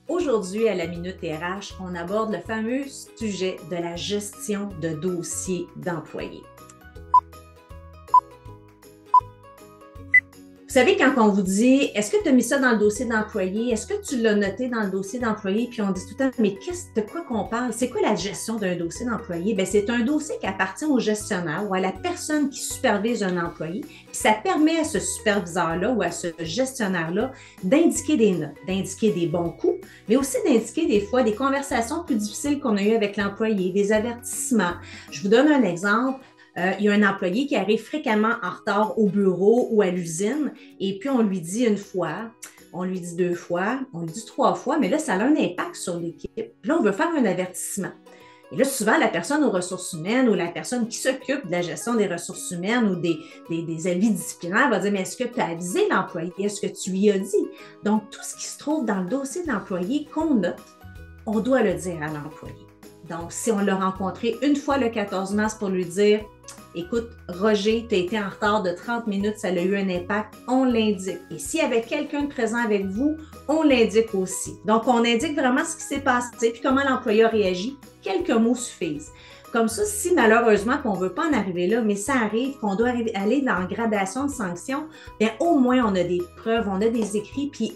Aujourd'hui, à la Minute RH, on aborde le fameux sujet de la gestion de dossiers d'employés. Vous savez, quand on vous dit « Est-ce que tu as mis ça dans le dossier d'employé? Est-ce que tu l'as noté dans le dossier d'employé? » Puis on dit tout le temps « Mais de quoi qu'on parle? C'est quoi la gestion d'un dossier d'employé? » Bien, c'est un dossier qui appartient au gestionnaire ou à la personne qui supervise un employé. Puis ça permet à ce superviseur-là ou à ce gestionnaire-là d'indiquer des notes, d'indiquer des bons coups, mais aussi d'indiquer des fois des conversations plus difficiles qu'on a eues avec l'employé, des avertissements. Je vous donne un exemple. Il y a un employé qui arrive fréquemment en retard au bureau ou à l'usine et puis on lui dit une fois, on lui dit deux fois, on lui dit trois fois, mais là, ça a un impact sur l'équipe. Puis là, on veut faire un avertissement. Et là, souvent, la personne aux ressources humaines ou la personne qui s'occupe de la gestion des ressources humaines ou des avis disciplinaires va dire « Mais est-ce que tu as avisé l'employé? Est-ce que tu lui as dit? » Donc, tout ce qui se trouve dans le dossier de l'employé qu'on note, on doit le dire à l'employé. Donc, si on l'a rencontré une fois le 14 mars pour lui dire « Écoute, Roger, tu as été en retard de 30 minutes, ça a eu un impact », on l'indique. Et s'il y avait quelqu'un de présent avec vous, on l'indique aussi. Donc, on indique vraiment ce qui s'est passé puis comment l'employé a réagi. Quelques mots suffisent. Comme ça, si malheureusement qu'on ne veut pas en arriver là, mais ça arrive, qu'on doit aller dans la gradation de sanctions, bien au moins on a des preuves, on a des écrits, puis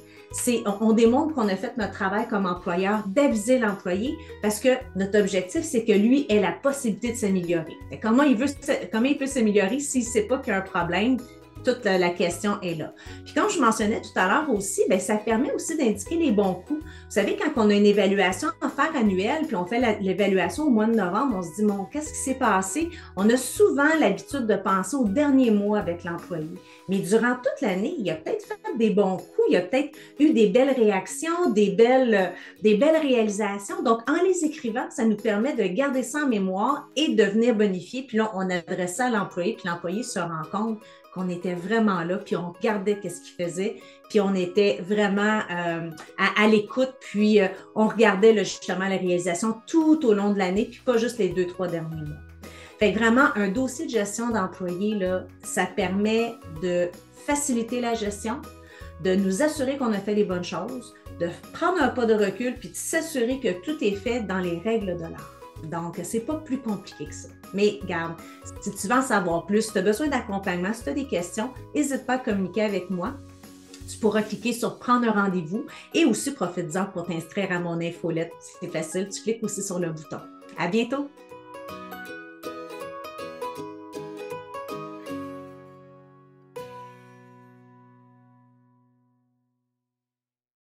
on démontre qu'on a fait notre travail comme employeur d'aviser l'employé parce que notre objectif, c'est que lui ait la possibilité de s'améliorer. Comment il peut s'améliorer s'il ne sait pas qu'il y a un problème? Toute la question est là. Puis comme je mentionnais tout à l'heure aussi, bien, ça permet aussi d'indiquer les bons coups. Vous savez, quand on a une évaluation à faire annuelle, puis on fait l'évaluation au mois de novembre, on se dit, bon, qu'est-ce qui s'est passé? On a souvent l'habitude de penser au dernier mois avec l'employé. Mais durant toute l'année, il a peut-être fait des bons coups, il a peut-être eu des belles réactions, des belles réalisations. Donc, en les écrivant, ça nous permet de garder ça en mémoire et de venir bonifier. Puis là, on adresse ça à l'employé, puis l'employé se rend compte qu'on était vraiment là, puis on regardait qu'est-ce qu'il faisait, puis on était vraiment à l'écoute, puis on regardait justement la réalisation tout au long de l'année, puis pas juste les 2-3 derniers mois. Fait que vraiment, un dossier de gestion d'employés, là, ça permet de faciliter la gestion, de nous assurer qu'on a fait les bonnes choses, de prendre un pas de recul, puis de s'assurer que tout est fait dans les règles de l'art. Donc, c'est pas plus compliqué que ça. Mais regarde, si tu veux en savoir plus, si tu as besoin d'accompagnement, si tu as des questions, n'hésite pas à communiquer avec moi. Tu pourras cliquer sur « Prendre un rendez-vous » et aussi profite-en pour t'inscrire à mon infolette. C'est facile, tu cliques aussi sur le bouton. À bientôt!